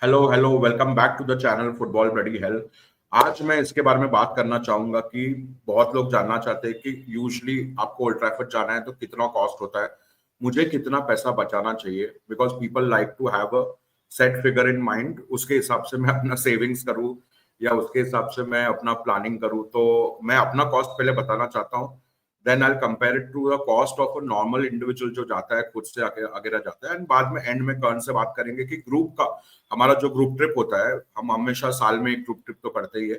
Hello hello, welcome back to the channel football bloody hell. आज मैं इसके बारे में बात करना चाहूंगा कि बहुत लोग जानना चाहते हैं कि यूजुअली आपको ओल्ड ट्रैफर्ड जाना है तो कितना कॉस्ट होता है, मुझे कितना पैसा बचाना चाहिए। Because people like to have a set figure in mind, उसके हिसाब से मैं अपना सेविंग्स करूँ या उसके हिसाब से मैं अपना प्लानिंग करूँ। तो मैं अपना कॉस्ट पहले बताना चाहता हूँ, then I compare it to the cost of a normal individual जो जाता है खुद से आगे वगैरह जाता है। एंड बाद में एंड में कर्ण से बात करेंगे कि ग्रुप का हमारा जो ग्रुप ट्रिप होता है, हम हमेशा साल में एक ग्रुप ट्रिप तो करते ही है।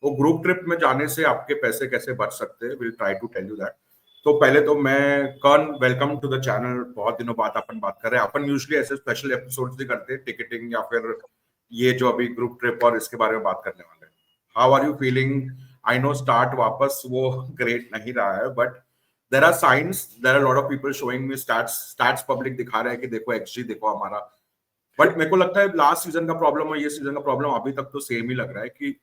वो ग्रुप ट्रिप में जाने से आपके पैसे कैसे बच सकते हैं, will try to tell you that. तो पहले तो मैं Karan, welcome to the channel. बहुत दिनों बाद अपन बात कर रहे हैं। अपन यूजुअली ऐसे स्पेशल एपिसोड्स भी करते हैं, टिकटिंग या फिर ये जो अभी ग्रुप ट्रिप और इसके बारे में बात करने वाले हैं। How are you feeling? I know start वापस वो ग्रेट नहीं रहा है, but there are science, there are lot of people showing me stats public दिखा रहे हैं कि देखो एक्सजी देखो हमारा। बट मेरे को लगता है लास्ट सीजन का प्रॉब्लम और ये सीजन का प्रॉब्लम अभी तक तो सेम ही लग रहा है कि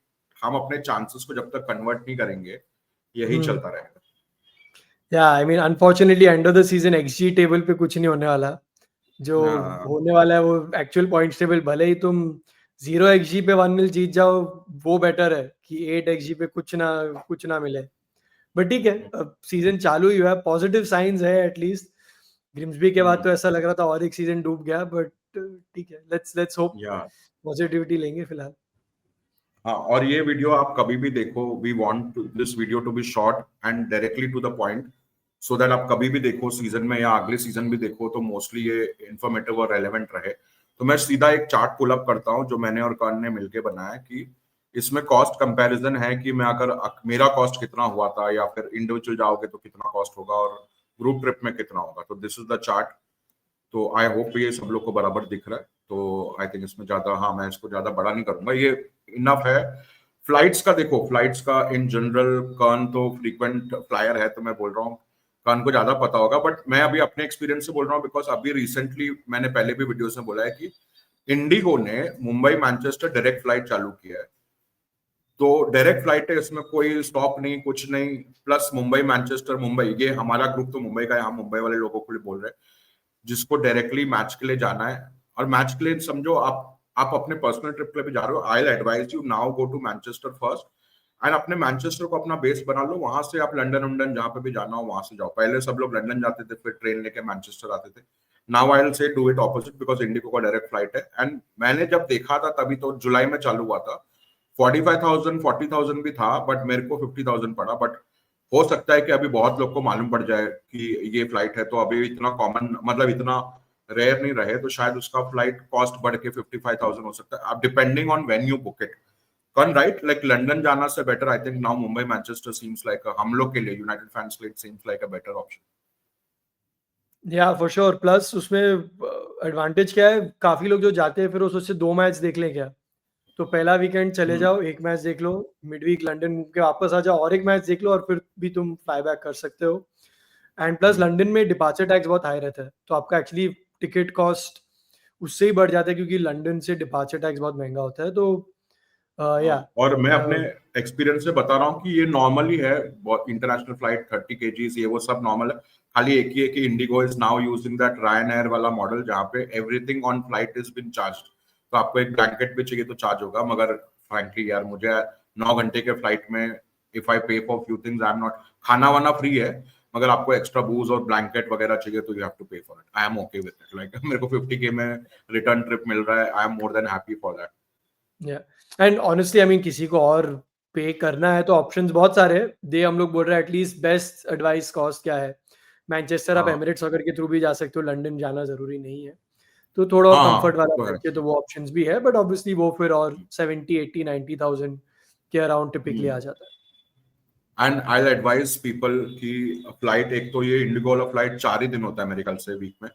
हम अपने चांसेस को जब तक कन्वर्ट नहीं करेंगे यही चलता रहेगा। या I mean unfortunately and of the season XD table पे कुछ नहीं होने वाला। जो होने वाला है वो एक्चुअल पॉइंट्स टेबल, भले ही तुम 0 एक्सजी पे 1-0 जीत जाओ, वो बेटर है कि 8 एक्सजी पे कुछ ना मिले। बट ठीक है, अब सीजन चालू ही हुआ है, पॉजिटिव साइंस है एटलीस्ट। ग्रिम्सबी के बाद तो ऐसा लग रहा था और एक सीजन डूब गया, बट ठीक है, लेट्स होप या पॉजिटिविटी लेंगे फिलहाल। हाँ, और ये वीडियो आप कभी भी देखो, we want this video to be short and directly to the point, so that आप कभी भी देखो सीजन में या अगले सीजन भी देखो तो मोस्टली ये इंफॉर्मेटिव और रेलेवेंट रहे। तो मैं सीधा एक चार्ट पुल अप करता हूँ जो मैंने और कर्ण ने मिलकर बनाया कि इसमें कॉस्ट कंपैरिजन है कि मैं अगर मेरा कॉस्ट कितना हुआ था या फिर इंडिविजुअल जाओगे तो कितना कॉस्ट होगा और ग्रुप ट्रिप में कितना होगा। तो दिस इज द चार्ट। तो आई होप ये सब लोग को बराबर दिख रहा है। तो आई थिंक इसमें ज्यादा, हाँ, मैं इसको ज्यादा बड़ा नहीं करूंगा, ये इनफ है। फ्लाइट्स का देखो, फ्लाइट्स का इन जनरल कर्ण तो फ्रीक्वेंट फ्लायर है तो मैं बोल रहा हूँ कर्ण को ज्यादा पता होगा, बट मैं अभी अपने एक्सपीरियंस से बोल रहा हूँ बिकॉज अभी रिसेंटली मैंने पहले भी वीडियोस में बोला है कि इंडिगो ने मुंबई मैनचेस्टर डायरेक्ट फ्लाइट चालू किया है। तो डायरेक्ट फ्लाइट है, इसमें कोई स्टॉप नहीं, कुछ नहीं। प्लस मुंबई मैनचेस्टर मुंबई, ये हमारा ग्रुप तो मुंबई का है, हम मुंबई वाले लोगों को लिए बोल रहे हैं जिसको डायरेक्टली मैच के लिए जाना है। और मैच के लिए समझो आप अपने पर्सनल ट्रिप के लिए भी जा रहे हो, I will advise you now go to Manchester first and अपने मैनचेस्टर को अपना बेस बना लो। वहां से आप लंदन वंडन जहां पे भी जाना हो वहां से जाओ। पहले सब लोग लंदन जाते थे फिर ट्रेन लेके मैनचेस्टर आते थे। Now I will say do it opposite because Indigo का डायरेक्ट फ्लाइट है। एंड मैंने जब देखा था तभी तो जुलाई में चालू हुआ था, 45,000 40,000 भी था, बट मेरे को 50,000 पड़ा। बट हो सकता है कि अभी बहुत लोग को मालूम पड़ जाए कि ये फ्लाइट है, तो अभी इतना कॉमन मतलब इतना रेयर नहीं रहे, तो शायद उसका फ्लाइट कॉस्ट बढ़ के 55,000 हो सकता है। अब depending on when you book it, कौन राइट, लाइक लंदन जाना से better I think now Mumbai Manchester seems like, हम लोग के लिए यूनाइटेड फैंस के लिए seems like a better option. या फॉर श्योर, प्लस उसमें एडवांटेज क्या है, काफी लोग जो जाते हैं फिर वो सोचते 2 मैच देख लें क्या। तो पहला वीकेंड चले जाओ, एक मैच देख लो, मिड वीक लंदन घूम के वापस आ जाओ और एक मैच देख लो, और फिर भी तुम फ्लाई बैक कर सकते हो। एंड प्लस लंदन में डिपार्चर टैक्स बहुत हाई रहता है, तो आपका एक्चुअली टिकट कॉस्ट उससे ही बढ़ जाता है, क्योंकि लंदन से डिपार्चर टैक्स बहुत महंगा होता है। तो या और मैं अपने एक्सपीरियंस से बता रहा हूँ कि ये नॉर्मल ही है, इंटरनेशनल फ्लाइट 30 kgs ये वो सब नॉर्मल है। खाली एक ही है कि Indigo is now using that Ryan air वाला मॉडल जहाँ पे everything on flight is been charge. तो आपको एक ब्लैंकेट भी चाहिए तो चार्ज होगा, मगर फ्रैंकली यार मुझे 9 घंटे के फ्लाइट में इफ आई पे for few things I am not, खाना वाना फ्री है मगर आपको एक्स्ट्रा बूज और ब्लैंकेट वगैरह चाहिए तो यू हैव टू पे for it. I am okay with it, like मेरे को 50K में रिटर्न ट्रिप मिल रहा है, I am more than happy for that. या एंड ऑनेस्टली आई मीन किसी को और पे करना है तो ऑप्शंस बहुत सारे हैं। दे हम लोग बोल रहे हैं एटलीस्ट बेस्ट एडवाइस कॉस्ट क्या है। मैनचेस्टर आप हाँ एमिरेट्स वगैरह के थ्रू भी जा सकते हो, लंदन जाना जरूरी नहीं है। तो थोड़ा हाँ कंफर्ट वो वाला तो है। करके तो वो ऑप्शंस भी है, बट ऑब्वियसली वो फिर और 70 80 90,000 के अराउंड टिपिकली आ जाता है। एंड आई एडवाइज पीपल की फ्लाइट, एक तो ये इंडिगो वाला फ्लाइट 4 ही दिन होता है मेरे ख्याल से वीक में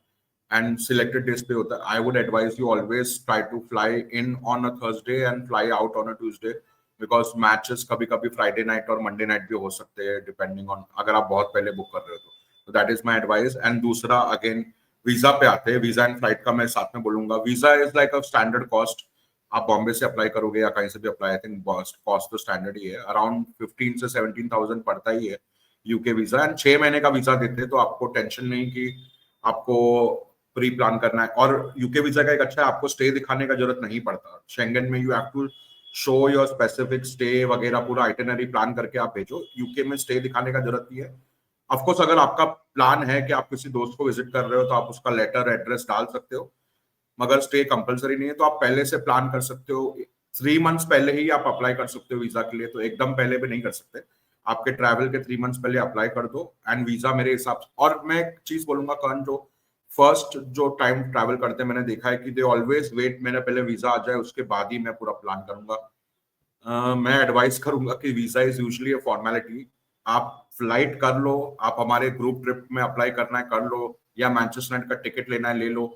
एंड सिलेक्टेड डेज पे होता है। I would advise you always try to fly in on a Thursday and fly out on a Tuesday because matches कभी कभी फ्राइडे नाइट और मंडे नाइट भी हो सकते हैं डिपेंडिंग ऑन, अगर आप बहुत पहले बुक कर रहे हो तो that is my advice. And दूसरा अगेन वीजा पे आते हैं, वीजा एंड फ्लाइट का मैं साथ में बोलूंगा। Visa is like a standard cost, आप बॉम्बे से अप्लाई करोगे या कहीं से भी अप्लाई, आई थिंक कॉस्ट तो स्टैंडर्ड ही है, अराउंड 15 से 17,000 पड़ता ही है यूके वीजा। एंड 6 महीने का वीजा देते हैं तो आपको टेंशन नहीं कि आपको प्री प्लान करना है। और यूके वीजा का एक अच्छा है, आपको स्टे दिखाने का जरूरत नहीं पड़ता। शेंगन में you have to show your specific stay वगैरह, पूरा आइटिनरी प्लान करके आप भेजो। यूके में स्टे दिखाने का जरूरत नहीं है। ऑफ कोर्स अगर आपका प्लान है कि आप किसी दोस्त को विजिट कर रहे हो तो आप उसका लेटर एड्रेस डाल सकते हो, मगर स्टे कंपलसरी नहीं है। तो आप पहले से प्लान कर सकते हो, 3 मंथ्स पहले ही आप अप्लाई कर सकते हो वीजा के लिए, तो एकदम पहले भी नहीं कर सकते। आपके ट्रैवल के 3 मंथ्स पहले अप्लाई कर दो एंड वीजा मेरे हिसाब से। और मैं एक चीज बोलूंगा करण, जो फर्स्ट जो टाइम ट्रैवल करते हैं मैंने देखा है कि दे ऑलवेज वेट, मेरा पहले वीजा आ जाए उसके बाद ही मैं पूरा प्लान करूंगा। मैं एडवाइस करूंगा कि visa is usually a formality. आप फ्लाइट कर लो, आप हमारे ग्रुप ट्रिप में अप्लाई करना है कर लो, या मैनचेस्टर यूनाइटेड का टिकट लेना है ले लो।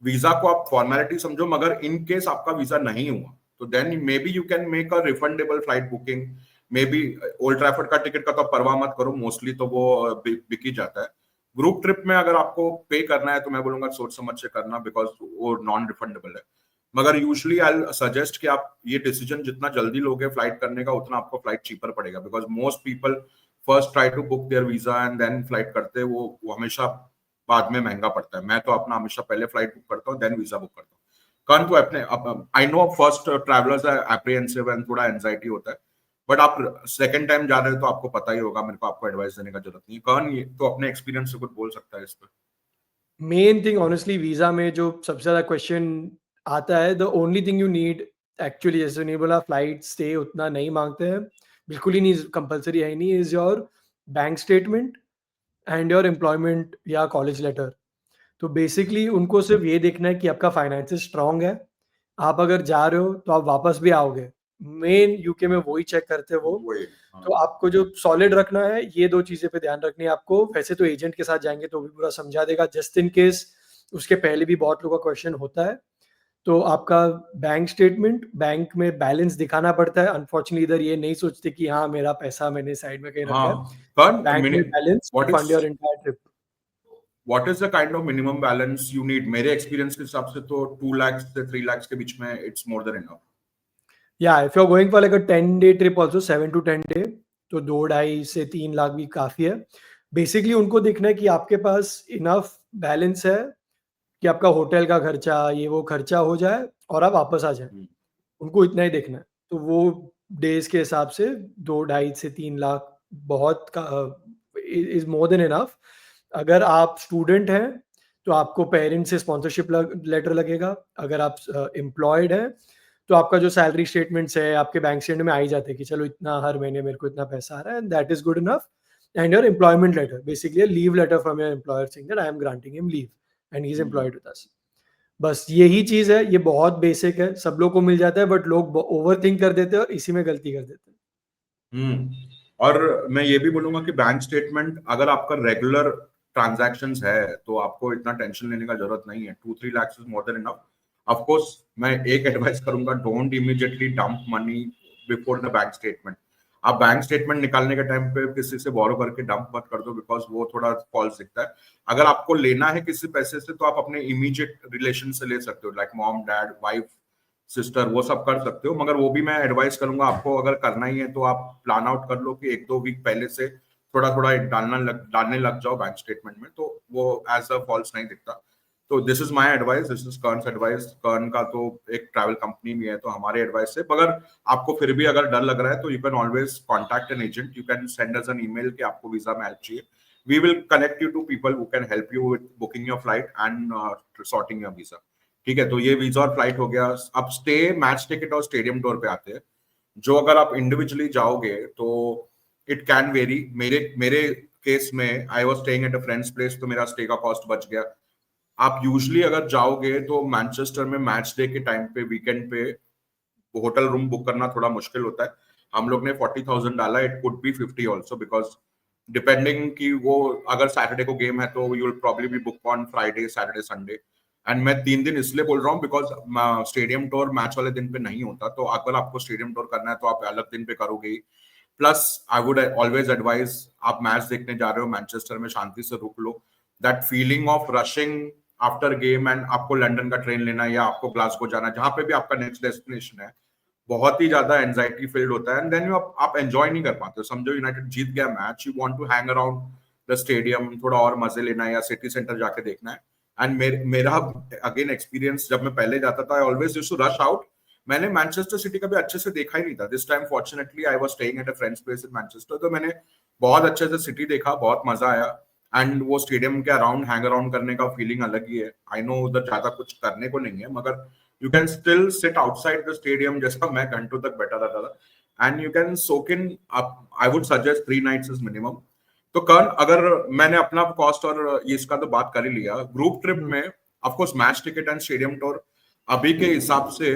वीजा को आप फॉर्मेलिटी समझो, मगर इन केस आपका वीजा नहीं हुआ तो then maybe you can make a refundable flight booking. Maybe Old Trafford का टिकट का तो आप परवाह मत करो, मोस्टली तो वो बिक ही जाता है। ग्रुप ट्रिप में अगर आपको पे करना है तो मैं बोलूंगा सोच समझ से करना, बिकॉज वो नॉन रिफंडेबल है। मगर यूजली आई सजेस्ट कि आप ये डिसीजन जितना जल्दी लोगे फ्लाइट करने का, उतना आपको फ्लाइट चीपर पड़ेगा, because most people first try to book their visa and then flight करते हैं। वो हमेशा बाद में महंगा पड़ता है। मैं तो अपना हमेशा पहले फ्लाइट बुक करता हूँ, देन वीजा बुक करता हूँ। कौन तो अपने आई नो फर्स्ट ट्रैवलर्स है एप्रीहेंसिव एंड थोड़ा एंजाइटी होता है, बट आप सेकंड टाइम जा रहे हो तो आपको पता ही होगा, मेरे को आपको एडवाइस देने का जरूरत नहीं है। कौन ये तो अपने एक्सपीरियंस से कुछ बोल सकता है इस पर? मेन थिंग ऑनेस्टली वीजा में जो सबसे ज्यादा क्वेश्चन आता है, the only thing you need actually, जैसे नहीं बोला फ्लाइट स्टे उतना नहीं मांगते हैं, बिल्कुल ही नहीं, कंपलसरी है ही नहीं, is your bank statement and your employment या कॉलेज लेटर। तो बेसिकली उनको सिर्फ ये देखना है कि आपका फाइनेंसिस स्ट्रांग है, आप अगर जा रहे हो तो आप वापस भी आओगे। मेन यूके में वही चेक करते हैं वो। वही, तो हाँ। आपको जो सॉलिड रखना है, ये 2 चीज़ें पे ध्यान रखनी है आपको। वैसे तो एजेंट के साथ जाएँगे तो भी पूरा समझा देगा, जस्ट इन केस उसके पहले भी बहुत लोगों का क्वेश्चन होता है। तो आपका बैंक स्टेटमेंट, बैंक में बैलेंस दिखाना पड़ता है। अनफॉर्चुनेटली इधर ये नहीं सोचते कि हाँ, मेरा पैसा मैंने साइड में कहीं रखा है। हाँ, कौन बैंक में balance to what fund your is entire trip. What is the kind of minimum balance you need? मेरे एक्सपीरियंस के हिसाब से तो 2 लाख से 3 लाख के बीच में इट्स मोर देन इनफ। या if you are going for like a 10 day trip also, 7 to 10 day, तो 2 ढाई से 3 लाख भी काफी है। बेसिकली उनको देखना है कि आपके पास इनफ बैलेंस है कि आपका होटल का खर्चा, ये वो खर्चा हो जाए और आप वापस आ जाएं। उनको इतना ही देखना है। तो वो डेज के हिसाब से 2 ढाई से 3 लाख बहुत का इज मोर देन इनफ। अगर आप स्टूडेंट हैं तो आपको पेरेंट्स से स्पॉन्सरशिप लेटर लगेगा। अगर आप एम्प्लॉयड हैं तो आपका जो सैलरी स्टेटमेंट्स है आपके बैंक स्टेटमेंट में आ ही जाते हैं कि चलो इतना हर महीने मेरे को इतना पैसा आ रहा है, and that is good enough. And your employment letter, basically leave letter from your employer saying that I am granting him leave and he is employed with us. बस यही चीज है, ये बहुत बेसिक है, सब लोग को मिल जाता है, बट लोग ओवर थिंक कर देते हैं और इसी में गलती कर देते हैं। और मैं ये भी बोलूंगा कि बैंक स्टेटमेंट अगर आपका रेगुलर ट्रांजैक्शंस है तो आपको इतना टेंशन लेने का जरूरत नहीं है। 2-3 lakh is more than enough. Of course मैं एक एडवाइस करूंगा, don't immediately dump money before the bank statement. आप बैंक स्टेटमेंट निकालने के टाइम पे किसी से बोरो करके डंप मत कर दो, बिकॉज वो थोड़ा फॉल्स दिखता है। अगर आपको लेना है किसी पैसे से तो आप अपने इमीडिएट रिलेशन से ले सकते हो, like mom dad wife sister, वो सब कर सकते हो। मगर वो भी मैं एडवाइस करूंगा आपको, अगर करना ही है तो आप प्लान आउट कर लो कि 1-2 वीक पहले से थोड़ा थोड़ा डालने लग जाओ बैंक स्टेटमेंट में, तो वो एज अ फॉल्स नहीं दिखता। तो this is my advice, this is Karn's advice. Karn का तो एक ट्रैवल कंपनी भी है, तो हमारे एडवाइस से मगर आपको फिर भी अगर डर लग रहा है तो you can always contact an agent. You can send us an email कि आपको वीजा में हेल्प चाहिए। We will connect you to people who can help you with booking your flight and sorting your visa. ठीक है, तो ये visa और flight हो गया। अब स्टे, मैच टिकट और स्टेडियम टूर पे आते हैं। जो अगर आप इंडिविजुअली जाओगे तो इट कैन वेरी। मेरे मेरे केस में आई was staying at a friend's place, तो मेरा स्टे का कॉस्ट बच गया। आप यूजुअली अगर जाओगे तो मैनचेस्टर में मैच डे के टाइम पे, वीकेंड पे होटल रूम बुक करना थोड़ा मुश्किल होता है। हम लोग ने 40,000 डाला, it could be 50 also, because depending कि वो अगर सैटरडे को गेम है तो you will probably be book on Friday Saturday Sunday. And मैं 3 दिन इसलिए बोल रहा हूँ बिकॉज स्टेडियम टूर मैच वाले दिन पे नहीं होता, तो अगर आपको स्टेडियम टूर करना है तो आप अलग दिन पे करोगे ही। Plus I would always advise, आप मैच देखने जा रहे हो मैनचेस्टर में, शांति से रुक लो। That feeling of rushing after game and आपको लंदन का ट्रेन लेना है या आपको ग्लासगो जाना है, जहां पे भी आपका नेक्स्ट डेस्टिनेशन है, बहुत ही ज्यादा एंजाइटी फील्ड होता है। एंड देन यू आप एंजॉय नहीं कर पाते हो। समझो यूनाइटेड जीत गया match, you want to hang around the stadium, थोड़ा और मजे लेना है या सिटी सेंटर जाके देखना है, एंड मेरा अगेन एक्सपीरियंस, जब मैं पहले जाता था I always used to rush out. मैंने मैनचेस्टर सिटी कभी अच्छे से देखा ही नहीं था। This time fortunately I was staying at a friend's place in Manchester, तो मैंने बहुत अच्छे से सिटी देखा, बहुत मजा आया। एंड वो स्टेडियम के अराउंड हैंग अराउंड करने का फीलिंग अलग ही है। आई नो उधर ज्यादा कुछ करने को नहीं है, मगर you can still sit outside the stadium, जैसा मैं घंटों तक बैठा रहता था। And you can soak in up, I would suggest 3 nights is minimum. तो कर्ण, अगर मैंने अपना कॉस्ट और ये इसका तो बात कर ही लिया, ग्रुप ट्रिप में of course match ticket and stadium tour अभी के हिसाब से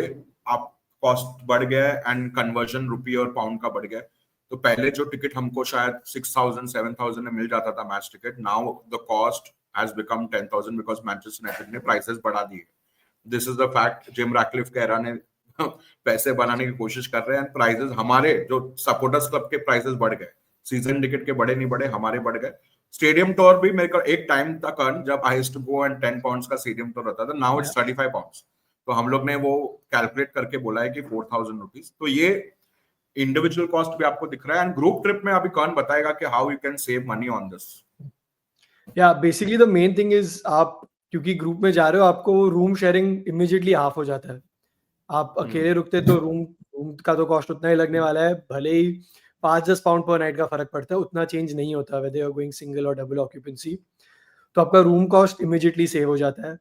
आप कॉस्ट बढ़ गया है एंड कन्वर्जन रुपी और पाउंड का बढ़ गया है। तो पहले जो टिकट हमको शायद 6,000 7,000 में मिल जाता था match ticket, now the cost has become 10,000 because Manchester United ने प्राइसेस बढ़ा दिए। This is the fact. Jim Ratcliffe कह रहा ने पैसे बनाने की कोशिश कर रहे हैं, प्राइसेस हमारे जो सपोर्टर्स क्लब के प्राइसेस बढ़ गए। सीजन टिकट के बढ़े नहीं बढ़े, हमारे बढ़ गए। स्टेडियम टूर भी मेरे को एक टाइम था कर्ण जब I used to go and 10 pounds का स्टेडियम टूर रहता था, नाउ इट्स 35 पाउंड्स। तो हम लोग ने वो कैलकुलेट करके बोला है कि 4,000 रुपीज। तो ये इंडिविजुअल कॉस्ट भी आपको दिख रहा है। एंड ग्रुप ट्रिप में अभी कौन बताएगा कि how you can save money on this. या basically the main thing is, आप क्योंकि ग्रुप में जा रहे हो आपको रूम शेयरिंग इमीडिएटली हाफ हो जाता है। आप अकेले रुकते तो रूम रूम का तो कॉस्ट उतना ही लगने वाला है, भले ही 5-10 पाउंड पर नाइट का फर्क पड़ता है, उतना चेंज नहीं होता whether you are going single और डबल ऑक्यूपेंसी। तो आपका रूम कॉस्ट इमीडिएटली सेव हो जाता है।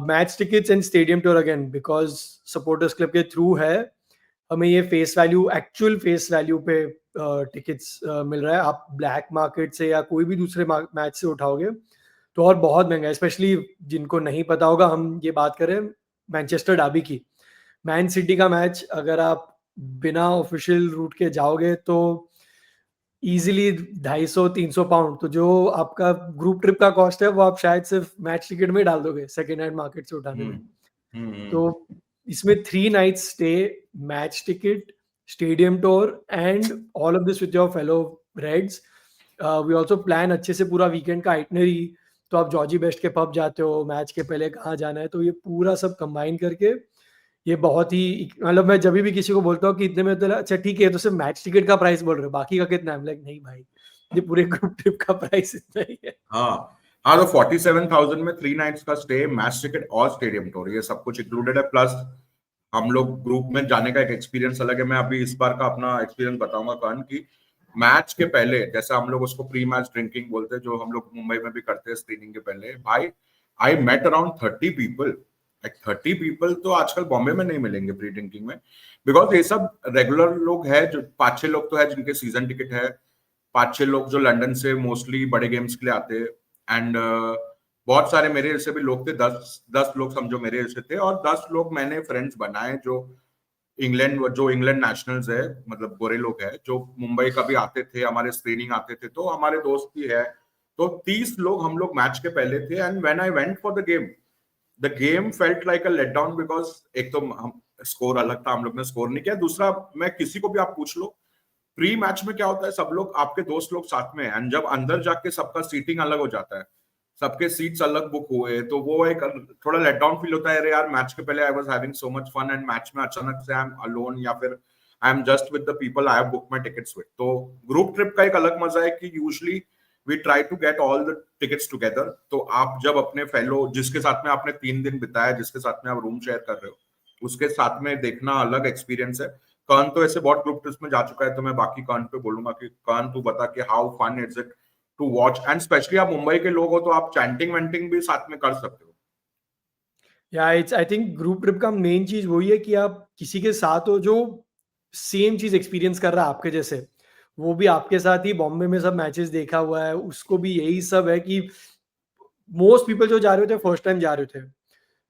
Match tickets and stadium tour again because supporters club के थ्रू है, हमें ये face value, actual face value पे टिकट्स मिल रहा है। आप ब्लैक मार्केट से या कोई भी दूसरे मैच से उठाओगे तो और बहुत महंगा है। स्पेशली जिनको नहीं पता होगा, हम ये बात करें मैनचेस्टर डार्बी की, मैन सिटी का मैच अगर आप बिना ऑफिशियल रूट के जाओगे तो इजीली 250-300 पाउंड। तो जो आपका ग्रुप ट्रिप का कॉस्ट है वो आप शायद सिर्फ मैच टिकट में डाल दोगे सेकेंड हैंड मार्केट से उठाने में। तो इसमें 3 nights stay, match ticket, stadium tour and all of this with your fellow Reds. We also plan अच्छे से पूरा वीकेंड का आइटनरी। तो आप जॉर्जी बेस्ट के पब जाते हो, मैच के पहले कहाँ जाना है, तो ये पूरा सब कंबाइन करके ये बहुत ही, मतलब मैं जब भी किसी को बोलता हूँ कि इतने में, तो अच्छा ठीक है तो सिर्फ मैच टिकट का प्राइस बोल रहे हो, बाकी का कितना है? लाइक नहीं भाई, ये पूरे ग्रुप ट्रिप का प्राइस इतना ही है। हाँ तो 47,000 में 3 नाइट्स का स्टे, मैच टिकट और स्टेडियम टूर, ये सब कुछ इंक्लूडेड है। प्लस हम लोग ग्रुप में जाने का एक एक्सपीरियंस अलग है। मैं अभी इस बार का अपना एक्सपीरियंस बताऊंगा कर्ण की मैच के पहले, जैसे हम लोग उसको प्री मैच ड्रिंकिंग बोलते हैं, जो हम लोग मुंबई में भी करते हैं स्क्रीनिंग के पहले। भाई I met around 30 people, like 30 people तो आजकल बॉम्बे में नहीं मिलेंगे प्री ड्रिंकिंग में, बिकॉज ये सब रेगुलर लोग हैं। जो 5-6 लोग तो है जिनके सीजन टिकट है, 5-6 लोग जो लंदन से मोस्टली बड़े गेम्स के लिए आते हैं। एंड बहुत सारे मेरे जैसे भी लोग थे, 10 लोग समझो मेरे जैसे थे, और 10 लोग मैंने फ्रेंड्स बनाए जो इंग्लैंड नेशनल्स है, मतलब गोरे लोग हैं जो मुंबई कभी आते थे, हमारे स्क्रीनिंग आते थे, तो हमारे दोस्त भी है। तो 30 लोग हम लोग मैच के पहले थे। And when I went for the game felt like a let down, because एक तो हम स्कोर अलग था, हम लोग ने स्कोर नहीं किया। दूसरा, मैं किसी को भी आप पूछ लो, प्री मैच में क्या होता है, सब लोग आपके दोस्त लोग साथ में हैं, एंड जब अंदर जाके सबका सीटिंग अलग हो जाता है, सबके सीट्स अलग बुक हुए, तो वो एक थोड़ा लेट डाउन फील होता है। अरे यार, मैच के पहले I was having so much fun, and match में अचानक से आई एम अलोन, या फिर I am just with the people I have book my tickets with. तो ग्रुप ट्रिप का एक अलग मजा है कि usually we try to get all the tickets together. तो आप जब अपने फेलो, जिसके साथ में आपने 3 दिन बिताया, जिसके साथ में आप रूम शेयर कर रहे हो, उसके साथ में देखना अलग एक्सपीरियंस है। कान तो ऐसे बहुत ग्रुप ट्रिप्स में जा चुका है, तो मैं बाकी कान पे बोलूंगा कि कान तू बता कि how fun is it to watch, and specially आप मुंबई के लोग हो तो आप चैंटिंग वेंटिंग भी साथ में कर सकते हो। या it's, I think group trip का मेन चीज वही है कि आप किसी के साथ हो जो सेम चीज एक्सपीरियंस कर रहा है आपके जैसे, वो भी आपके साथ ही बॉम्बे में सब मैचेस देखा हुआ है, उसको भी यही सब है कि मोस्ट पीपल जो जा रहे थे फर्स्ट टाइम जा रहे थे।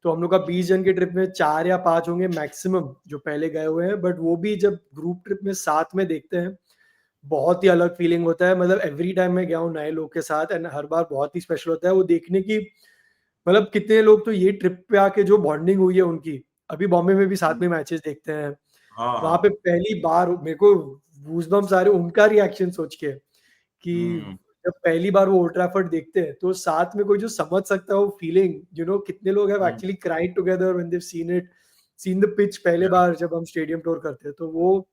तो हम लोग का 20 जन के ट्रिप में 4 या 5 होंगे मैक्सिमम जो पहले गए हुए हैं, बट वो भी जब ग्रुप ट्रिप में साथ में देखते हैं बहुत ही अलग फीलिंग होता है। मतलब एवरी टाइम मैं गया हूँ नए लोग के साथ, एंड हर बार बहुत ही स्पेशल होता है वो देखने की। मतलब कितने लोग तो ये ट्रिप पे आके जो बॉन्डिंग हुई है उनकी, अभी बॉम्बे में भी साथ में मैचेस देखते हैं, वहां पे हाँ पहली बार मेरे को गूज़बम्प्स आ रहे उनका रिएक्शन सोच के कि जब पहली बार वो ओल्ड ट्रैफर्ड देखते हैं तो साथ में कोई जो समझ सकता है वो फीलिंग, कितने लोग have actually cried together when they seen the pitch पहले बार जब हम स्टेडियम टूर करते हैं, तो वो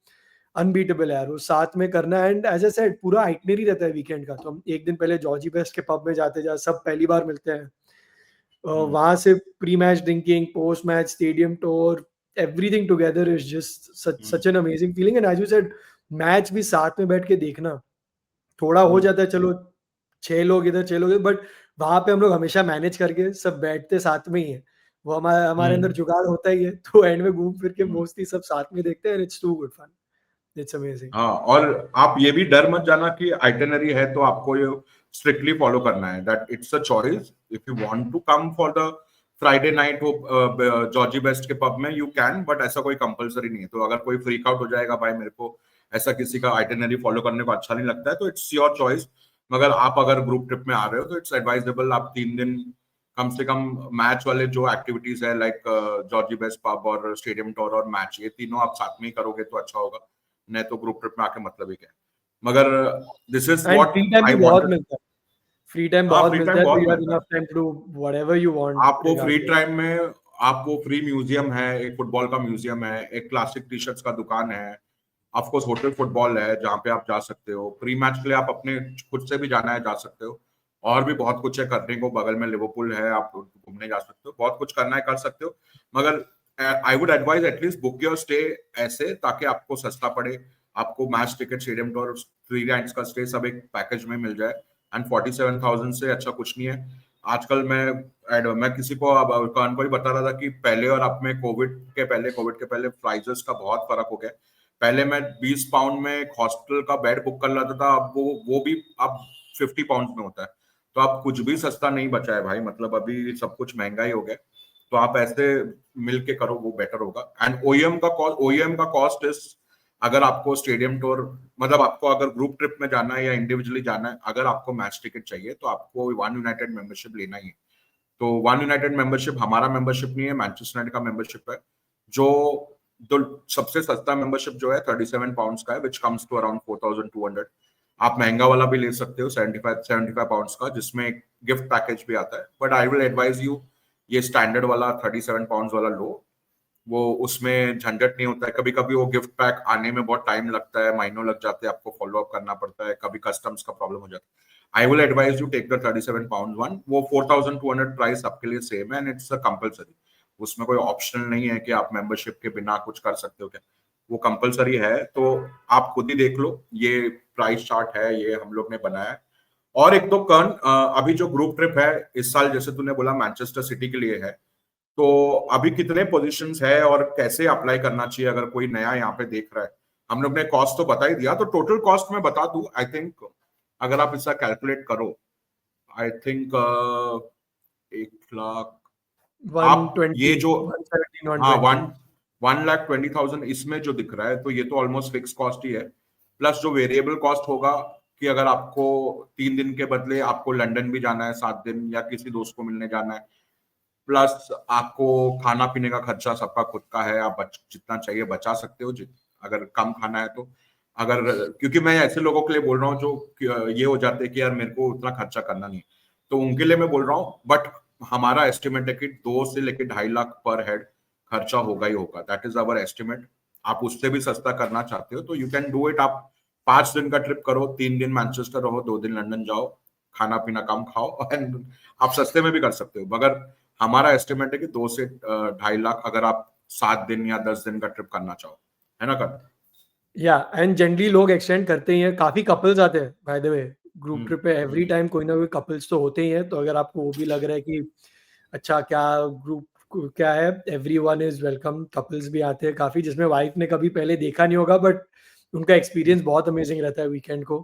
अनबीटेबल है यार, वो साथ में करना। एंड एज आई सेड पूरा आइटनरी रहता है वीकेंड का, तो हम एक दिन पहले जॉर्जी बेस्ट के पब में जाते सब पहली बार मिलते हैं, वहां से pre match drinking, post match stadium tour, everything together is just such an amazing feeling. And as you said, match भी साथ में बैठ के देखना, थोड़ा हो जाता है चलो 6 लोग इधर 6 लोग इधर, बट वहां पे हम लोग हमेशा मैनेज करके सब बैठते साथ में ही है। वो हमारे हमारे अंदर जुगाड़ होता ही है, तो एंड में घूम फिर के मोस्टली सब साथ में देखते हैं। It's too good fun, it's amazing. हाँ, और आप ये भी डर मत जाना कि आइटनरी है तो आपको ये स्ट्रिक्टली फॉलो करना है, that it's a choice. If you want to come for the Friday night वो जॉर्जी बेस्ट के पब में, यू कैन, बट ऐसा कोई कंपलसरी नहीं है। तो अगर कोई फ्रीक आउट हो जाएगा भाई मेरे को ऐसा किसी का आइटनरी फॉलो करने को अच्छा नहीं लगता है, तो इट्स योर चॉइस। मगर आप अगर ग्रुप ट्रिप में आ रहे हो तो इट्स एडवाइजेबल आप 3 दिन कम से कम मैच वाले जो एक्टिविटीज है लाइक जॉर्जी बेस्ट पब और स्टेडियम टूर और मैच, ये तीनों आप साथ में ही करोगे तो अच्छा होगा। नहीं तो ग्रुप ट्रिप में आके मतलब ही क्या है। मगर this is and what free time I भी बहुत वांटेड। मिलता है, फ्री टाइम हाँ, बहुत फ्री मिलता टाइम है, तो बहुत यू हैव मिलता है enough time to do whatever you want आपको। Free regarding. टाइम में आपको फ्री म्यूजियम है, एक फुटबॉल का म्यूजियम है, एक क्लासिक टी शर्ट्स का दुकान है, ऑफ कोर्स होटल फुटबॉल है जहाँ पे आप जा सकते हो। प्री मैच के लिए आप अपने खुद से भी जाना है जा सकते हो। और भी बहुत कुछ है करने को, बगल में लिवरपूल है, आप घूमने जा सकते हो, बहुत कुछ करना है कर सकते हो। मगर I would advise at least book your stay ऐसे ताकि आपको सस्ता पड़े। आपको match ticket, stadium tour, 3 nights का स्टे सब एक पैकेज में मिल जाए। एंड 47,000 से अच्छा कुछ नहीं है आजकल। मैं किसी को अब कान को ही बता रहा था कि पहले और अब में कोविड के पहले प्राइजेस का बहुत फर्क हो गया। पहले मैं 20 पाउंड में एक हॉस्टल का बेड बुक कर लेता था, अब वो भी अब 50 पाउंड में होता है। तो अब कुछ भी सस्ता नहीं बचा है भाई, मतलब अभी सब कुछ महंगा ही हो गया। तो आप ऐसे मिल के करो, वो बेटर होगा। एंड ओईएम का कॉस्ट इज, अगर आपको स्टेडियम टूर, मतलब आपको अगर ग्रुप ट्रिप में जाना है या इंडिविजुअली जाना है, अगर आपको मैच टिकट चाहिए तो आपको वन यूनाइटेड मेंबरशिप लेना ही है। तो वन यूनाइटेड मेंबरशिप हमारा मेंबरशिप नहीं है, मैनचेस्टर यूनाइटेड का मेंबरशिप है। जो तो सबसे सस्ता मेंबरशिप जो है 37 पाउंड्स का है, विच कम्स टू अराउंड 4,200। आप महंगा वाला भी ले सकते हो 75 पाउंड्स का, जिसमें एक गिफ्ट पैकेज भी आता है। But I will advise you ये स्टैंडर्ड वाला 37 पाउंड्स वाला लो। वो उसमें झंझट नहीं होता है। कभी कभी वो गिफ्ट पैक आने में बहुत टाइम लगता है, महीनों लग जाते हैं, आपको फॉलो अप करना पड़ता है, कभी कस्टम्स का प्रॉब्लम हो जाता है। I will advise you take the 37 pound one. वो 4,200 प्राइस आपके लिए सेम है, एंड इट्स अ कंपलसरी। उसमें कोई ऑप्शनल नहीं है कि आप मेंबरशिप के बिना कुछ कर सकते हो क्या, वो कंपलसरी है। तो आप खुद ही देख लो, ये प्राइस चार्ट है, ये हम लोग ने बनाया है। और एक तो कर्ण, अभी जो ग्रुप ट्रिप है इस साल, जैसे तूने बोला मैनचेस्टर सिटी के लिए है, तो अभी कितने पोजीशंस है और कैसे अप्लाई करना चाहिए अगर कोई नया यहाँ पे देख रहा है। हम लोग ने कॉस्ट तो बता ही दिया, तो टोटल कॉस्ट में बता दूं। आई थिंक अगर आप इसका कैलकुलेट करो, आई थिंक 1 लाख, आप ये 120, जो, 117, हाँ, 120। 1,20,000 इसमें जो दिख रहा है, तो ये तो ऑलमोस्ट फिक्स कॉस्ट ही है। प्लस जो वेरिएबल कॉस्ट होगा कि अगर आपको 3 दिन के बदले आपको लंदन भी जाना है 7 दिन, या किसी दोस्त को मिलने जाना है, प्लस आपको खाना पीने का खर्चा सबका खुद का है। आप जितना चाहिए बचा सकते हो, अगर कम खाना है तो। अगर, क्योंकि मैं ऐसे लोगों के लिए बोल रहा हूँ जो ये हो जाते हैं कि यार मेरे को उतना खर्चा करना नहीं है, तो उनके लिए मैं बोल रहा हूँ। बट हमारा एस्टिमेट है कि 2 से लेकर 2.5 लाख पर हेड खर्चा होगा ही होगा। That is our estimate. आप उससे भी सस्ता करना चाहते हो तो यू कैन डू इट। आप 5 दिन का ट्रिप करो, 3 दिन मैनचेस्टर रहो, 2 दिन लंदन जाओ, खाना पीना कम खाओ, एंड आप सस्ते में भी कर सकते हो। मगर हमारा एस्टिमेट है कि 2 से 2.5 लाख अगर आप 7 दिन या 10 दिन का ट्रिप करना चाहो, है ना कर। या एंड जनरली लोग एक्सटेंड करते ही हैं, काफी कपल्स आते हैं by the way group trip पे। एवरी हम्म, टाइम कोई ना कोई कपल्स तो होते ही हैं। तो अगर आपको वो भी लग रहा है कि अच्छा क्या ग्रुप क्या है, एवरीवन इज वेलकम, कपल्स भी आते हैं काफी, जिसमें वाइफ ने कभी पहले देखा नहीं होगा, बट उनका एक्सपीरियंस बहुत अमेजिंग रहता है वीकेंड को।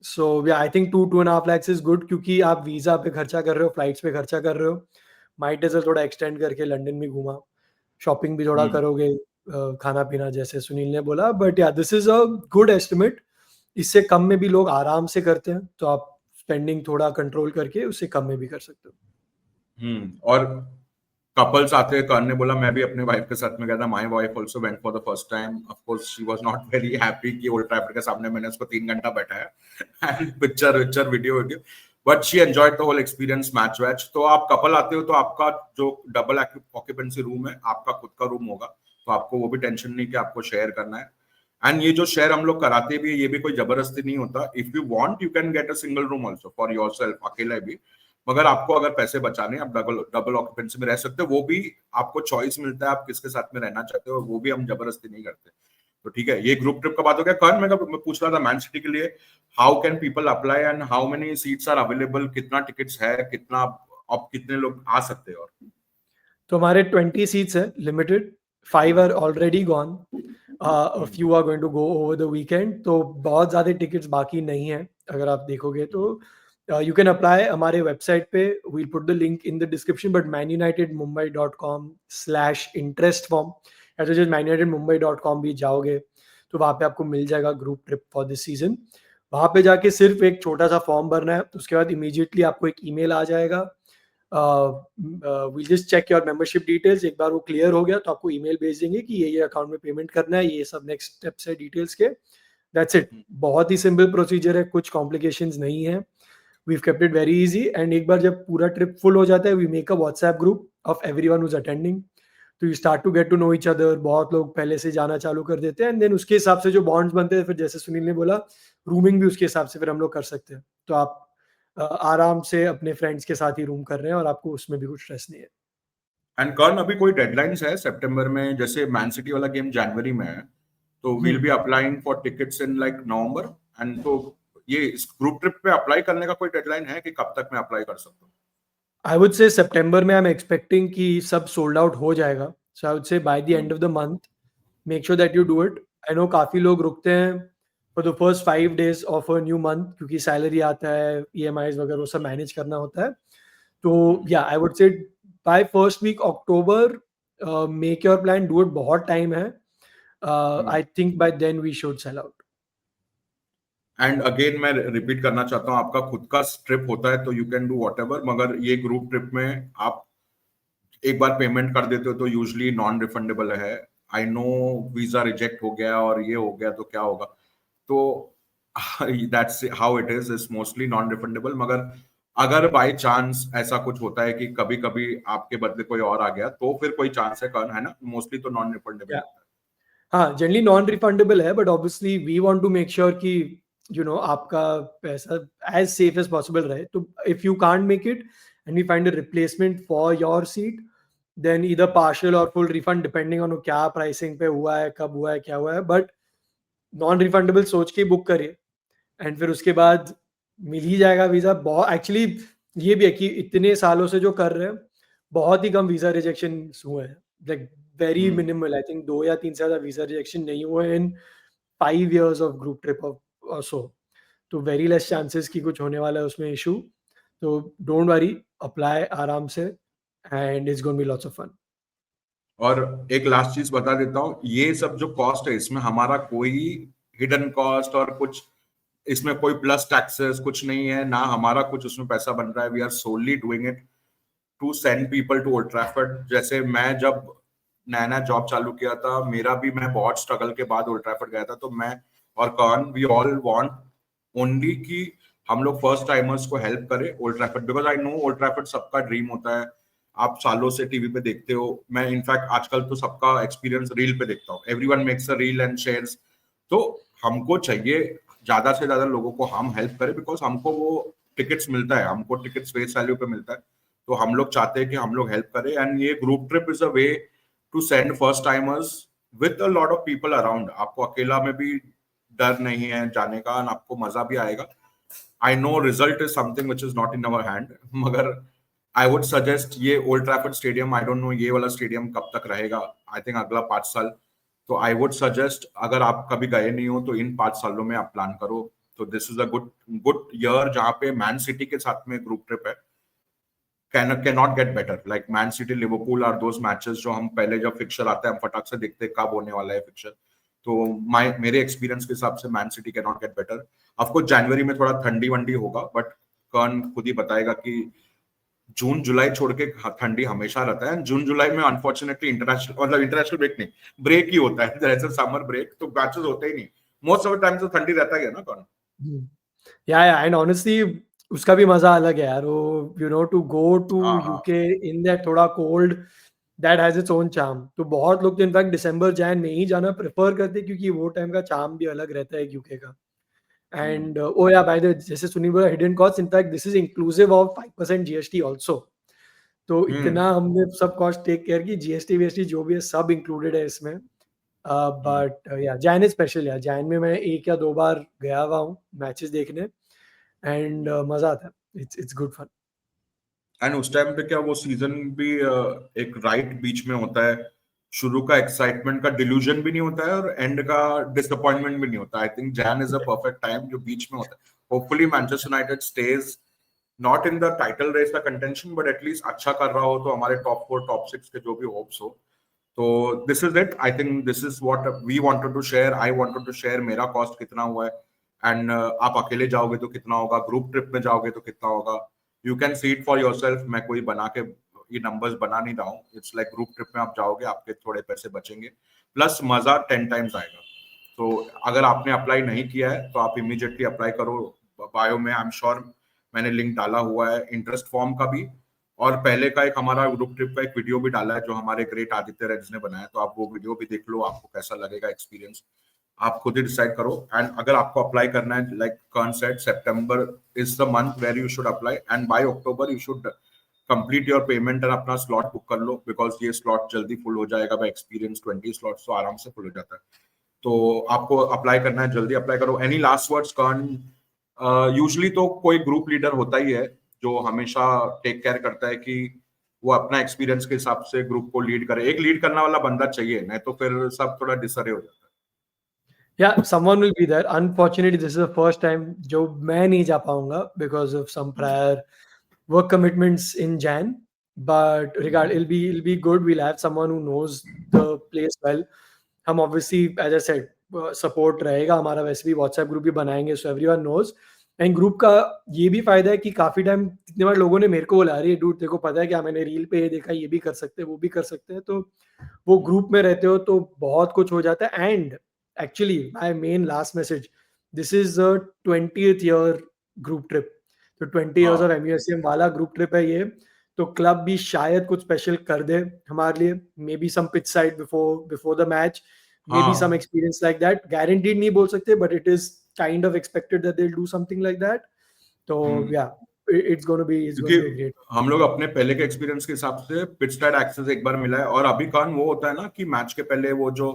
सो या I think 2-2.5 lakhs is good, क्योंकि आप वीजा पे खर्चा कर रहे हो, फ्लाइट्स पे खर्चा कर रहे हो, माइट एज वेल थोड़ा एक्सटेंड करके लंदन भी घूमा, शॉपिंग भी थोड़ा हम्म, करोगे, खाना पीना जैसे सुनील ने बोला। बट या this is a good estimate. इससे कम में भी लोग आराम से करते हैं, तो आप स्पेंडिंग थोड़ा कंट्रोल करके उससे कम में भी कर सकते हो। और कपल्स आते हैं। कर्ण ने बोला मैं भी अपने वाइफ के साथ में गया था, my wife also went for the first time. Of course she was not very happy कि ओल्ड ट्रैफर्ड के सामने मैंने उसको 3 घंटा बैठाया and picture video, but she enjoyed the whole experience, match watch. तो आप कपल आते हो तो आपका जो डबल ऑक्यूपेंसी रूम है, आपका खुद का रूम होगा, तो आपको वो भी टेंशन नहीं कि आपको शेयर करना है। एंड ये जो शेयर हम लोग कराते भी है, ये भी कोई जबरदस्ती नहीं होता। If you want you can get a single room also for yourself, अकेला भी। मगर आपको अगर पैसे बचाने आप डबल ऑक्यूपेंसी में रह सकते हो, वो भी आपको चॉइस मिलता है आप किसके साथ में रहना चाहते हो, वो भी हम जबरदस्ती नहीं करते। तो ठीक है, ये ग्रुप ट्रिप का बात हो गया। कल मैं पूछ रहा था मैन सिटी के लिए, how can people apply and how many seats are available, कितना टिकट्स है, कितना अब कितने लोग आ सकते हैं? और तो हमारे 20 सीट्स है limited, 5 are already gone, a few are going to go over the weekend, तो बहुत ज़्यादा टिकट्स बाकी नहीं है अगर आप देखोगे तो। यू कैन अप्लाई हमारे वेबसाइट पे, we'll put the link in the description, but manunitedmumbai.com/interest form, या तो जस्ट manunitedmumbai.com भी जाओगे तो वहाँ पे आपको मिल जाएगा group trip for this season. वहाँ पे जाके सिर्फ एक छोटा सा फॉर्म भरना है, उसके बाद इमीडिएटली आपको एक ईमेल आ जाएगा, we'll just check your membership details. एक बार वो क्लियर हो गया तो आपको ईमेल भेज देंगे कि ये अकाउंट में पेमेंट करना है, ये सब नेक्स्ट स्टेप्स है डिटेल्स के, दैट्स इट। बहुत ही सिंपल प्रोसीजर है, कुछ कॉम्प्लिकेशंस नहीं है, we kept it very easy. And एक बार जब पूरा ट्रिप फुल हो जाता है, we make a WhatsApp group of everyone who is attending, तो you start to get to know each other. बहुत लोग पहले से जाना चालू कर देते हैं, एंड देन उसके हिसाब से जो बॉन्ड्स बनते हैं, फिर जैसे सुनील ने बोला, रूमिंग भी उसके हिसाब से फिर हम लोग कर सकते हैं। तो आप आराम से अपने फ्रेंड्स के साथ ही रूम कर रहे हैं और आपको उसमें भी कुछ स्ट्रेस नहीं है। एंड कर्ण, अभी कोई डेडलाइंस है सितंबर में? जैसे मैन सिटी वाला गेम जनवरी में है, तो we'll be applying for tickets in like November, and तो ये इस ग्रुप ट्रिप पे अप्लाई करने का कोई डेडलाइन है कि कब तक मैं अप्लाई कर सकता हूँ? आई वुड से सितंबर में आई एम एक्सपेक्टिंग कि सब सोल्ड आउट हो जाएगा, so I would say by the end of the month make sure that you do it. I know काफ़ी लोग रुकते हैं for the first 5 days of a new month, क्योंकि salary आता है, ईएमआईज वगैरह वो सब मैनेज करना होता है। तो या I would say by first week October make your plan, do it, बहुत टाइम है। I think by then we should sell out. And again मैं रिपीट करना चाहता हूँ, आपका खुद का ट्रिप होता है तो यू कैन डू व्हाटएवर, मगर ये ग्रुप ट्रिप में आप एक बार पेमेंट कर देते हो तो यूजली नॉन रिफंडेबल है। आई नो वीजा रिजेक्ट हो गया और ये हो गया तो क्या होगा, तो that's how it is mostly non refundable. मगर अगर बाय चांस ऐसा कुछ होता है कि कभी कभी आपके बदले कोई और आ गया, तो फिर कोई चांस है ना? मोस्टली तो नॉन रिफंडेबल होता है। हाँ, जनरली नॉन रिफंडेबल है, but obviously we want to make sure कि आपका पैसा एज सेफ एज पॉसिबल रहे। तो if you can't make it and we find a replacement for your seat, then either partial और फुल रिफंड, डिपेंडिंग ऑन क्या pricing पे हुआ है, कब हुआ है, क्या हुआ है, बट नॉन रिफंडेबल सोच के बुक करिए, एंड फिर उसके बाद मिल ही जाएगा वीजा। बहुत एक्चुअली ये भी है कि इतने सालों से जो कर रहे हैं, बहुत ही कम वीजा रिजेक्शन हुए हैं, like very minimal. I think 2 या 3 से ज्यादा वीजा रिजेक्शन नहीं हुए इन 5 years ऑफ ग्रुप ट्रिप और सो। तो वेरी लेस चांसेस कि कुछ होने वाला है उसमें इशू। तो डोंट वरी, अप्लाई आराम से, and it's going be lots of fun. और एक लास्ट चीज बता देता हूँ, ये सब जो कॉस्ट है इसमें हमारा कोई हिडन कॉस्ट और कुछ इसमें कोई प्लस टैक्सेस कुछ नहीं है ना, हमारा कुछ उसमें पैसा बन रहा है। We are solely doing it to send people to Old Trafford. जैसे मैं जब नया नया जॉब चालू किया था, मेरा भी, मैं बहुत स्ट्रगल के बाद ओल्ड ट्रैफर्ड गया था, तो मैं और कौन, वी ऑल वांट ओनली कि हम लोग फर्स्ट टाइमर्स को हेल्प करें old Trafford, because I know old Trafford सबका ड्रीम होता है। आप सालों से टीवी पे देखते हो, मैं इनफैक्ट आजकल तो सबका एक्सपीरियंस रील पे देखता हूँ, everyone makes a reel and shares. तो हमको चाहिए ज्यादा से ज्यादा लोगों को हम हेल्प करें, बिकॉज हमको वो टिकट्स मिलता है, हमको टिकट्स फेस वैल्यू पे मिलता है। तो हम लोग चाहते हैं कि हम लोग हेल्प करें, एंड ये group trip is a way to send first timers with a lot of people around. आपको अकेला में भी डर नहीं है जाने का, and आपको मजा भी आएगा। I know result is something which is not in our hand, मगर आई वुड सजेस्ट ये old Trafford stadium, I don't know ये वाला स्टेडियम कब तक रहेगा, आई थिंक अगला 5 साल। तो आई वुड सजेस्ट, अगर आप कभी गए नहीं हो तो इन 5 सालों में आप प्लान करो। तो this is a good good year जहाँ पे मैन सिटी के साथ में ग्रुप ट्रिप है। Can not get better, like man city Liverpool are those matches जो हम पहले जब फिक्चर आता है हम फटाक से देखते हैं कब होने वाला है फिक्चर। तो मेरे एक्सपीरियंस के हिसाब से Man City can not get better. Of course जनवरी में थोड़ा ठंडी वंडी होगा, बट कर्ण खुद ही बताएगा कि जून जुलाई छोड़ के ठंडी हमेशा रहता है। जून जुलाई में अनफॉर्चुनेटली इंटरनेशनल ब्रेक नहीं, ब्रेक ही होता है, जैसे समर ब्रेक, तो मैचेस होते ही नहीं। मोस्ट ऑफ द टाइम तो ठंडी रहता है ना कौन। या एंड ऑनेस्टली उसका भी मजा अलग है यार, वो टू गो टू हाँ हाँ। यूके इन दैट थोड़ा cold, that has its own charm. तो बहुत लोग तो इनफैक्ट दिसंबर जैन में ही जाना प्रेफर करते हैं, क्योंकि वो टाइम का चार्म भी अलग रहता है यूके का। एंड ओ या बाय द जैसे सुनील बोला hidden cost, in fact this is inclusive of 5% GST also. तो इतना हमने सब कॉस्ट टेक केयर की, जीएसटी वीएसटी जो भी है सब इंक्लूडेड है इसमें। बट या जैन इज स्पेशल यार, जैन में मैं 1 या 2 बार गया हुआ हूँ मैचेस देखने, एंड मजा आता है, इट्स गुड फन। एंड उस टाइम पे क्या वो सीजन भी एक राइट बीच में होता है, शुरू का एक्साइटमेंट का डिल्यूजन भी नहीं होता है और एंड का डिसअपॉइंटमेंट भी नहीं होता। I think Jan is a perfect time जो बीच में होता है। Hopefully Manchester United stage not in the title race का कंटेंशन, बट एटलीस्ट अच्छा कर रहा हो तो हमारे टॉप 4 टॉप 6 के जो भी होप्स हो। तो this is it, I think this is what we wanted to share, I wanted to share मेरा कॉस्ट कितना हुआ है, एंड आप अकेले जाओगे तो कितना होगा, ग्रुप ट्रिप में जाओगे तो कितना होगा, you can see it for yourself. मैं कोई बना के ये नंबर्स बना नहीं रहा हूँ, इट्स लाइक ग्रुप ट्रिप में आप जाओगे आपके थोड़े पैसे बचेंगे, प्लस मजा 10 टाइम्स आएगा। तो अगर आपने अप्लाई नहीं किया है तो आप इमीडिएटली अप्लाई करो, बायो में आई एम श्योर मैंने लिंक डाला हुआ है इंटरेस्ट फॉर्म का भी, और पहले का एक हमारा ग्रुप ट्रिप का एक वीडियो भी डाला है जो हमारे ग्रेट आदित्य रेड्स ने बनाया, तो आप वो वीडियो भी देख लो, आपको कैसा लगेगा एक्सपीरियंस आप खुद ही डिसाइड करो। एंड अगर आपको अप्लाई करना है, like Con said, September is the month where you should apply, and by October you should complete your payment and अपना स्लॉट बुक कर लो, बिकॉज ये स्लॉट जल्दी फुल हो जाएगा। बाय एक्सपीरियंस 20 स्लॉट्स तो आराम से फुल हो जाता है। तो आपको अप्लाई करना है, जल्दी अप्लाई करो। Any last words Con? Usually तो कोई ग्रुप लीडर होता ही है जो हमेशा टेक केयर करता है कि वो अपना एक्सपीरियंस के हिसाब से ग्रुप को लीड करे। एक लीड करने वाला बंदा चाहिए, नहीं तो फिर सब थोड़ा डिसअरे हो जाता है। Yeah, someone will be there. Unfortunately, this is the first time जो मैं नहीं जा पाऊंगा because of some prior work commitments in Jan. But it'll be good. We'll have someone who knows the place well. हम obviously, as I said, support रहेगा हमारा, वैसे भी WhatsApp ग्रुप भी बनाएंगे so everyone knows. And group का ये भी फायदा है कि काफी टाइम कितने बार लोगों ने मेरे को बोला, अरे डूड तेरे को पता है क्या, मैंने रील पे ये देखा, ये भी कर सकते हैं, वो भी कर सकते हैं। तो वो ग्रुप में रहते हो तो बहुत कुछ हो जाता है। And actually my main last message, this is the 20th year group trip, तो 20 इयर्स ऑफ एमयूएसएम वाला ग्रुप ट्रिप है ये। तो क्लब भी शायद कुछ स्पेशल कर दे हमारे लिए, maybe some pitch side before the match, maybe some experience like that. Guaranteed नहीं बोल सकते, but it is kind of expected that they will do something like that. तो या it's going to be great। हम लोग अपने पहले के एक्सपीरियंस के हिसाब से पिच साइड एक्सेस एक बार मिला है, और अभी कान वो होता है ना कि मैच के पहले वो जो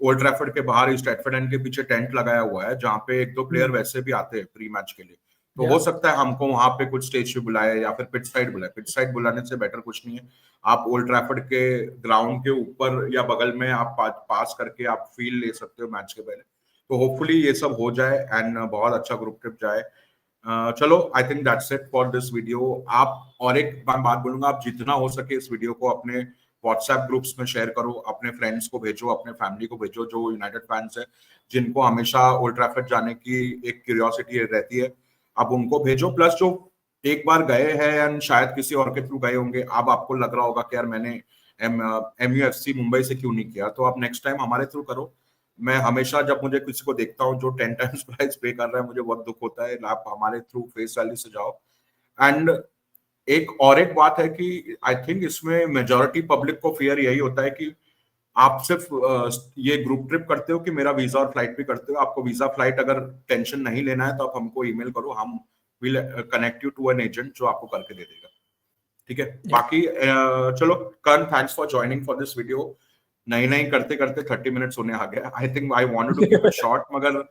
ओल्ड ट्रैफर्ड के बाहर स्ट्रैटफोर्ड एंड के पीछे टेंट लगाया हुआ है जहाँ पे 1-2 प्लेयर वैसे भी आते हैं प्री मैच के लिए, तो हो सकता है हमको वहां पे कुछ स्टेज पे बुलाए या फिर पिच साइड बुलाए। पिच साइड बुलाने से बेटर कुछ नहीं है, आप ओल्ड ट्रैफर्ड के ग्राउंड के ऊपर या बगल में आप पास करके आप फील ले सकते हो मैच के पहले। तो होपफुली ये सब हो जाए एंड बहुत अच्छा ग्रुप ट्रिप जाए। चलो, I think that's it for this video. आप और एक बात बोलूंगा, आप जितना हो सके इस वीडियो को अपने व्हाट्सएप ग्रुप्स में शेयर करो, अपने फ्रेंड्स को भेजो, अपने फैमिली को भेजो जो यूनाइटेड फैंस है, जिनको हमेशा ओल्ड ट्रैफर्ड जाने की एक क्यूरियोसिटी रहती है, आप उनको भेजो। प्लस जो एक बार गए हैं एंड शायद किसी और के थ्रू गए होंगे, अब आपको लग रहा होगा कि यार मैंने MUFC मुंबई से क्यों नहीं किया, तो आप नेक्स्ट टाइम हमारे थ्रू करो। मैं हमेशा जब मुझे किसी को देखता हूँ जो 10 टाइम्स प्राइस पे कर रहा है, मुझे बहुत दुख होता है। आप हमारे थ्रू फेस वैल्यू से जाओ। एंड एक बात है कि आई थिंक इसमें मेजॉरिटी पब्लिक को फियर यही होता है कि आप सिर्फ ये ग्रुप ट्रिप करते हो कि मेरा वीजा और फ्लाइट भी करते हो। आपको वीजा फ्लाइट अगर टेंशन नहीं लेना है तो आप हमको ईमेल करो, हम will connect you to an agent जो आपको करके दे देगा। ठीक है, बाकी चलो Karan, thanks for joining for this video. नहीं करते करते 30 मिनट्स होने आ गया। I think I wanted to keep it short, मगर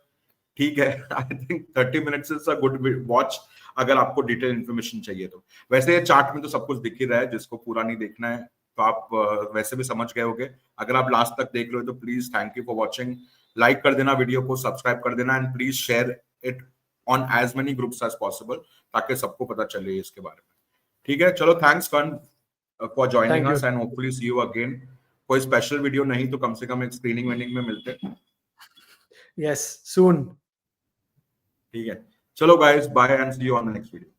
ठीक है, I think 30 minutes is a good watch अगर आपको डिटेल इन्फॉर्मेशन चाहिए तो। वैसे ये चार्ट में तो सब कुछ दिख ही रहा है, जिसको पूरा नहीं देखना है तो आप वैसे भी समझ गए होंगे। अगर आप लास्ट तक देख लो तो please thank you for watching. Like कर देना वीडियो को, सब्सक्राइब कर देना, and please share it on as many groups as possible, ताकि सबको पता चले इसके बारे में। ठीक है, चलो, thanks Karan for joining us and hopefully see you again. कोई स्पेशल वीडियो नहीं तो कम से कम एक स्क्रीनिंग वेनिंग में मिलते हैं। Yes, soon. ठीक है, चलो guys, bye and see you on the next video.